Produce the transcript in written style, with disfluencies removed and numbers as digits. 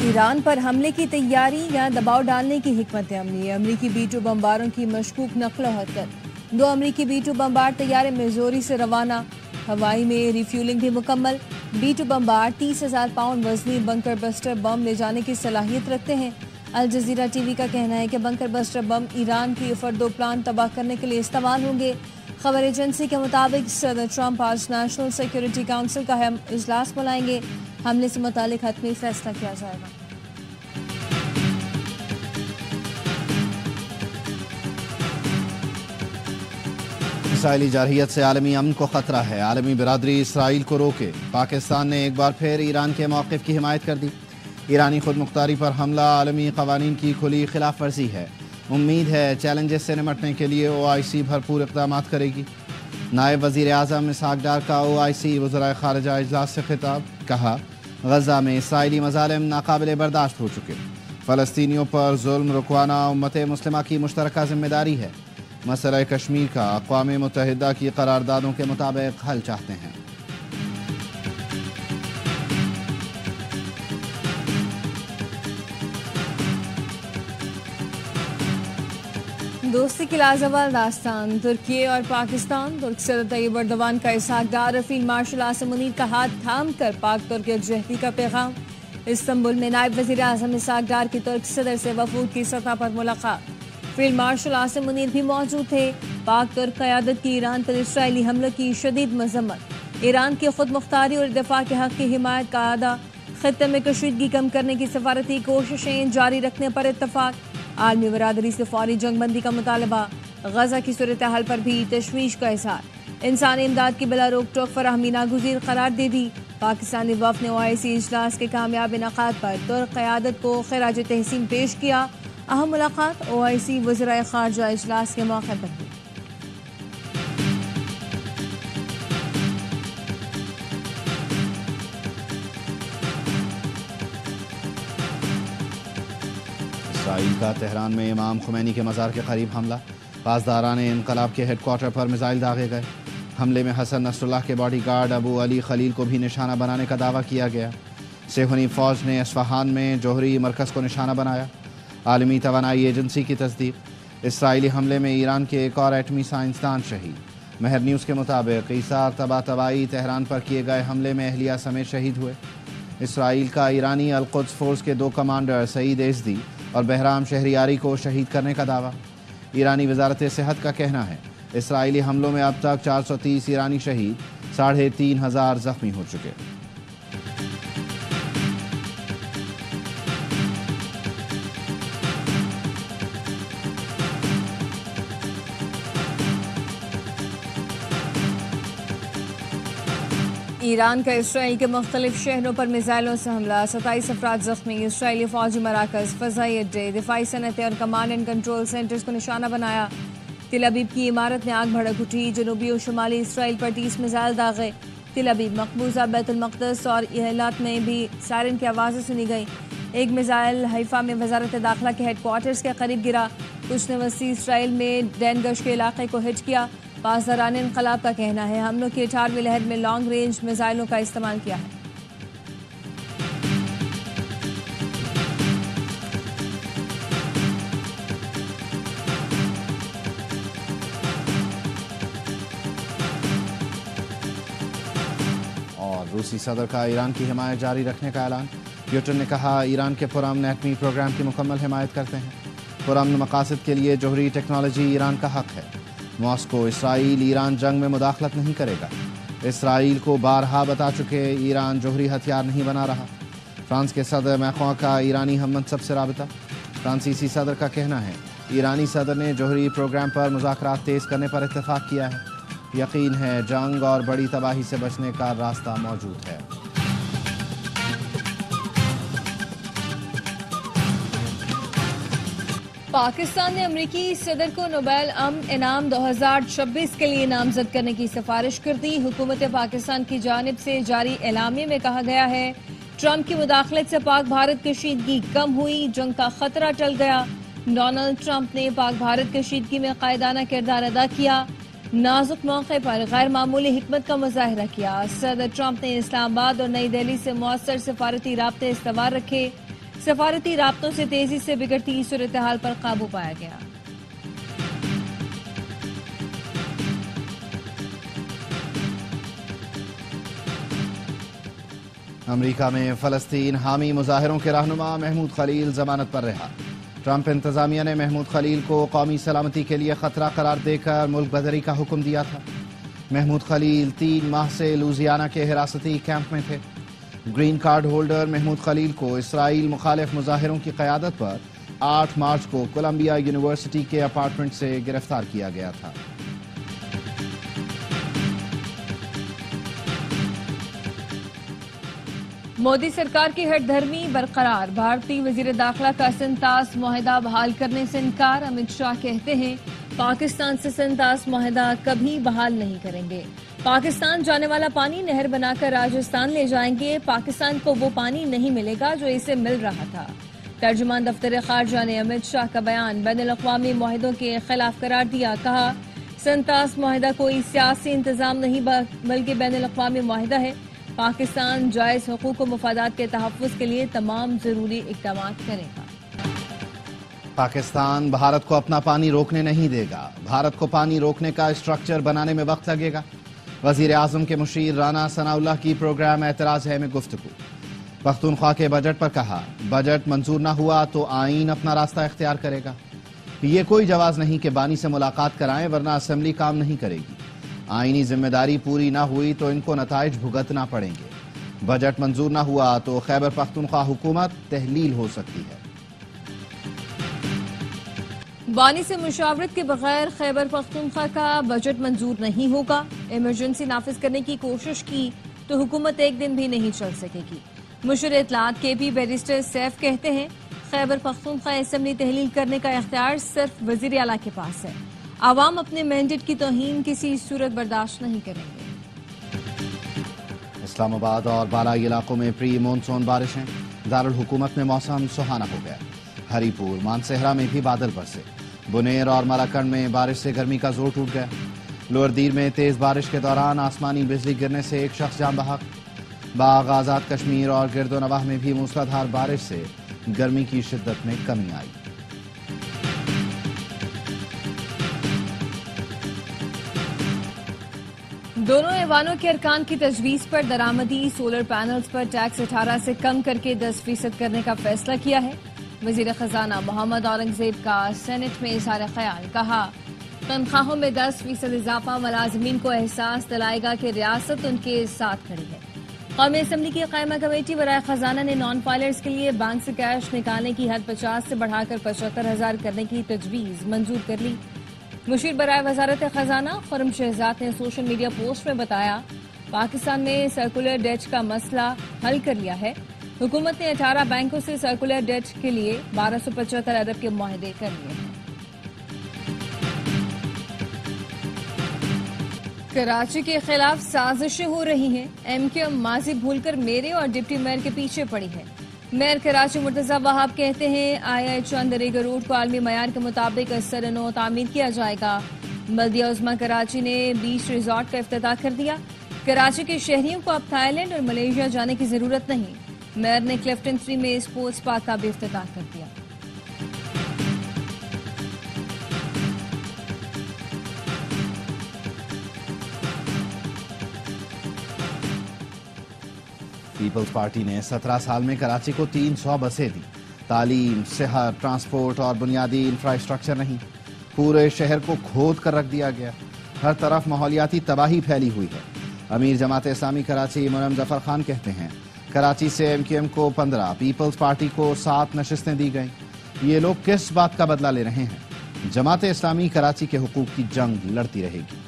ایران پر حملے کی تیاری یا دباؤ ڈالنے کی حکمت عملی. امریکی B-2 بمباروں کی مشکوک نقل و حرکت. 2 امریکی B-2 بمبار طیارے میزوری سے روانہ. ہوائی میں ری فیولنگ بھی مکمل. B-2 بمبار 30,000 پاؤنڈ وزنی بنکر بسٹر بم لے جانے کی صلاحیت رکھتے ہیں. الجزیرہ ٹی وی کا کہنا ہے کہ بنکر بسٹر بم ایران کی فردو پلان تباہ کرنے کے لیے استعمال ہوں گے. خبر ایجنسی کے مطابق صدر ٹرمپ آج نیشنل سیکیورٹی کونسل کا اہم اجلاس بلائیں گے. حملے سے متعلق حتمی فیصلہ کیا جائے گا. اسرائیلی جارحیت سے عالمی امن کو خطرہ ہے. عالمی برادری اسرائیل کو روکے. پاکستان نے ایک بار پھر ایران کے موقف کی حمایت کر دی. ایرانی خود مختاری پر حملہ عالمی قوانین کی کھلی خلاف ورزی ہے. امید ہے چیلنجز سے نمٹنے کے لیے OIC بھرپور اقدامات کرے گی. نائب وزیر اعظم اسحاق ڈار کا OIC وزرائے خارجہ اجلاس سے خطاب. کہا غزہ میں اسرائیلی مظالم ناقابل برداشت ہو چکے. فلسطینیوں پر ظلم رکوانا امت مسلمہ کی مشترکہ ذمہ داری ہے. مسئلہ کشمیر کا اقوام متحدہ کی قراردادوں کے مطابق حل چاہتے ہیں. دوستی کی لازوال داستان. ترکی اور پاکستان. ترک صدر طیب اردوان کا اسحاق ڈار فیلڈ مارشل عاصم منیر کا ہاتھ تھام کر پاک ترک یکجہتی کا پیغام. استنبول میں نائب وزیر اعظم اسحاق ڈار کی ترک صدر سے وفود کی سطح پر ملاقات. فیلڈ مارشل عاصم منیر بھی موجود تھے. پاک ترک قیادت کی ایران پر اسرائیلی حملوں کی شدید مذمت. ایران کی خود مختاری اور دفاع کے حق کی حمایت کا اعادہ. خطے میں کشیدگی کم کرنے کی سفارتی کوششیں جاری رکھنے پر اتفاق. عالمی برادری سے فوری جنگ بندی کا مطالبہ. غزہ کی صورتحال پر بھی تشویش کا اظہار. انسانی امداد کی بلا روک ٹوک فراہمی ناگزیر قرار دے دی. پاکستانی وفد نے OIC اجلاس کے کامیاب انعقاد پر ترک قیادت کو خراج تحسین پیش کیا. اہم ملاقات OIC وزرائے خارجہ اجلاس کے موقع پر ہوئی. اسرائیل کا تہران میں امام خمینی کے مزار کے قریب حملہ. پاسداران انقلاب کے ہیڈ کوارٹر پر میزائل داغے گئے. حملے میں حسن نصر اللہ کے باڈی گارڈ ابو علی خلیل کو بھی نشانہ بنانے کا دعویٰ کیا گیا. صہیونی فوج نے اصفہان میں جوہری مرکز کو نشانہ بنایا. عالمی توانائی ایجنسی کی تصدیق. اسرائیلی حملے میں ایران کے ایک اور ایٹمی سائنسدان شہید. مہر نیوز کے مطابق ایسار طباطبائی تہران پر کیے گئے حملے میں اہلیہ سمیت شہید ہوئے. اسرائیل کا ایرانی القدس فورس کے 2 کمانڈر سعید ایزدی اور بہرام شہریاری کو شہید کرنے کا دعویٰ. ایرانی وزارت صحت کا کہنا ہے اسرائیلی حملوں میں اب تک 430 ایرانی شہید، 3,500 زخمی ہو چکے. ایران کا اسرائیل کے مختلف شہروں پر میزائلوں سے حملہ. 27 افراد زخمی. اسرائیلی فوجی مراکز، فضائی اڈے، دفاعی صنعتیں اور کمانڈ اینڈ کنٹرول سینٹرز کو نشانہ بنایا. تل ابیب کی عمارت میں آگ بھڑک اٹھی. جنوبی و شمالی اسرائیل پر 30 میزائل داغے. تل ابیب، مقبوضہ بیت المقدس اور ایلات میں بھی سائرن کی آوازیں سنی گئیں. ایک میزائل حیفا میں وزارت داخلہ کے ہیڈ کوارٹرز کے قریب گرا. کچھ نے وسطی اسرائیل میں ڈین گش کے علاقے کو ہٹ کیا. پاسداران انقلاب کا کہنا ہے حملوں کی 18ویں لہر میں لانگ رینج میزائلوں کا استعمال کیا ہے. اور روسی صدر کا ایران کی حمایت جاری رکھنے کا اعلان. پیوٹن نے کہا ایران کے پرامن ایٹمی پروگرام کی مکمل حمایت کرتے ہیں. پرامن مقاصد کے لیے جوہری ٹیکنالوجی ایران کا حق ہے. ماسکو اسرائیل ایران جنگ میں مداخلت نہیں کرے گا. اسرائیل کو بارہا بتا چکے ایران جوہری ہتھیار نہیں بنا رہا. فرانس کے صدر میخواں کا ایرانی ہم منصب سے رابطہ. فرانسیسی صدر کا کہنا ہے ایرانی صدر نے جوہری پروگرام پر مذاکرات تیز کرنے پر اتفاق کیا ہے. یقین ہے جنگ اور بڑی تباہی سے بچنے کا راستہ موجود ہے. پاکستان نے امریکی صدر کو نوبیل امن انعام 2026 کے لیے نامزد کرنے کی سفارش کر دی. حکومت پاکستان کی جانب سے جاری اعلامیے میں کہا گیا ہے ٹرمپ کی مداخلت سے پاک بھارت کشیدگی کم ہوئی، جنگ کا خطرہ ٹل گیا. ڈونلڈ ٹرمپ نے پاک بھارت کشیدگی میں قائدانہ کردار ادا کیا. نازک موقع پر غیر معمولی حکمت کا مظاہرہ کیا. صدر ٹرمپ نے اسلام آباد اور نئی دہلی سے مؤثر سفارتی رابطے استوار رکھے. سفارتی رابطوں سے تیزی سے بگڑتی صورتحال پر قابو پایا گیا۔ امریکہ میں فلسطین حامی مظاہروں کے رہنما محمود خلیل ضمانت پر رہا۔ ٹرمپ انتظامیہ نے محمود خلیل کو قومی سلامتی کے لیے خطرہ قرار دے کر ملک بدری کا حکم دیا تھا۔ محمود خلیل 3 ماہ سے لوزیانہ کے حراستی کیمپ میں تھے۔ گرین کارڈ ہولڈر محمود خلیل کو اسرائیل مخالف مظاہروں کی قیادت پر 8 مارچ کو کولمبیا یونیورسٹی کے اپارٹمنٹ سے گرفتار کیا گیا تھا۔ مودی سرکار کی ہٹ دھرمی برقرار، بھارتی وزیر داخلہ کا سنتاس معاہدہ بحال کرنے سے انکار۔ امت شاہ کہتے ہیں پاکستان سے سنتاس معاہدہ کبھی بحال نہیں کریں گے۔ پاکستان جانے والا پانی نہر بنا کر راجستھان لے جائیں گے۔ پاکستان کو وہ پانی نہیں ملے گا جو اسے مل رہا تھا۔ ترجمان دفتر خارجہ نے امت شاہ کا بیان بین الاقوامی معاہدوں کے خلاف قرار دیا۔ کہا سنتاس معاہدہ کوئی سیاسی انتظام نہیں بلکہ بین الاقوامی معاہدہ ہے۔ پاکستان جائز حقوق و مفادات کے تحفظ کے لیے تمام ضروری اقدامات کرے گا۔ پاکستان بھارت کو اپنا پانی روکنے نہیں دے گا۔ بھارت کو پانی روکنے کا اسٹرکچر بنانے میں وقت لگے گا۔ وزیر اعظم کے مشیر رانا ثناء اللہ کی پروگرام اعتراض ہے میں گفتگو۔ پختونخوا کے بجٹ پر کہا بجٹ منظور نہ ہوا تو آئین اپنا راستہ اختیار کرے گا۔ یہ کوئی جواز نہیں کہ بانی سے ملاقات کرائیں ورنہ اسمبلی کام نہیں کرے گی۔ آئینی ذمہ داری پوری نہ ہوئی تو ان کو نتائج بھگتنا پڑیں گے۔ بجٹ منظور نہ ہوا تو خیبر پختونخوا حکومت تحلیل ہو سکتی ہے۔ بانی سے مشاورت کے بغیر خیبر پختونخوا کا بجٹ منظور نہیں ہوگا۔ ایمرجنسی نافذ کرنے کی کوشش کی تو حکومت ایک دن بھی نہیں چل سکے گی۔ مشیر اطلاعات کے پی بیرسٹر سیف کہتے ہیں خیبر پختونخوا اسمبلی تحلیل کرنے کا اختیار صرف وزیر اعلیٰ کے پاس ہے۔ عوام اپنے مینڈیٹ کی توہین کسی صورت برداشت نہیں کریں گے۔ اسلام آباد اور بالائی علاقوں میں پری مونسون بارشیں، دارالحکومت میں موسم سہانا ہو گیا۔ ہری پور مانسہرہ میں بھی بادل برسے۔ بنیر اور مراکنڈ میں بارش سے گرمی کا زور ٹوٹ گیا۔ لوئر دیر میں تیز بارش کے دوران آسمانی بجلی گرنے سے ایک شخص جاں بحق۔ باغ آزاد کشمیر اور گرد و نواح میں بھی موسلادھار بارش سے گرمی کی شدت میں کمی آئی۔ دونوں ایوانوں کے ارکان کی تجویز پر درآمدی سولر پینلز پر ٹیکس 18 سے کم کر کے 10% کرنے کا فیصلہ کیا ہے۔ وزیر خزانہ محمد اورنگزیب کا سینٹ میں اظہار خیال۔ کہا تنخواہوں میں 10% اضافہ ملازمین کو احساس دلائے گا کہ ریاست ان کے ساتھ کھڑی ہے۔ قومی اسمبلی کی قائمہ کمیٹی برائے خزانہ نے نان فائلرز کے لیے بینک سے کیش نکالنے کی حد 50 سے بڑھا کر 75,000 کرنے کی تجویز منظور کر لی۔ مشیر برائے وزارت خزانہ خرم شہزاد نے سوشل میڈیا پوسٹ میں بتایا پاکستان نے سرکولر ڈیٹ کا مسئلہ حل کر لیا ہے۔ حکومت نے 18 بینکوں سے سرکولر ڈیٹ کے لیے 1275 ارب کے معاہدے کر لیے ہیں۔ کراچی کے خلاف سازشیں ہو رہی ہیں۔ ایم کیو ایم ماضی بھول کر میرے اور ڈپٹی میئر کے پیچھے پڑی ہے۔ میئر کراچی مرتضی وہاب کہتے ہیں IIH اندریگا روڈ کو عالمی معیار کے مطابق سرنو تعمیر کیا جائے گا۔ بلدیہ عظمیٰ کراچی نے بیچ ریزارٹ کا افتتاح کر دیا۔ کراچی کے شہریوں کو اب تھائی لینڈ اور ملیشیا جانے کی ضرورت نہیں۔ میئر نے کلفٹن 3 میں اسپورٹس پارک کا بھی افتتاح کر دیا۔ پیپلز پارٹی نے 17 سال میں کراچی کو 300 بسیں دی۔ تعلیم، صحت، ٹرانسپورٹ اور بنیادی انفراسٹرکچر نہیں، پورے شہر کو کھود کر رکھ دیا گیا۔ ہر طرف ماحولیاتی تباہی پھیلی ہوئی ہے۔ امیر جماعت اسلامی کراچی مرم ظفر خان کہتے ہیں کراچی سے ایم کیو ایم کو 15، پیپلز پارٹی کو 7 نشستیں دی گئیں۔ یہ لوگ کس بات کا بدلہ لے رہے ہیں؟ جماعت اسلامی کراچی کے حقوق کی جنگ لڑتی رہے گی۔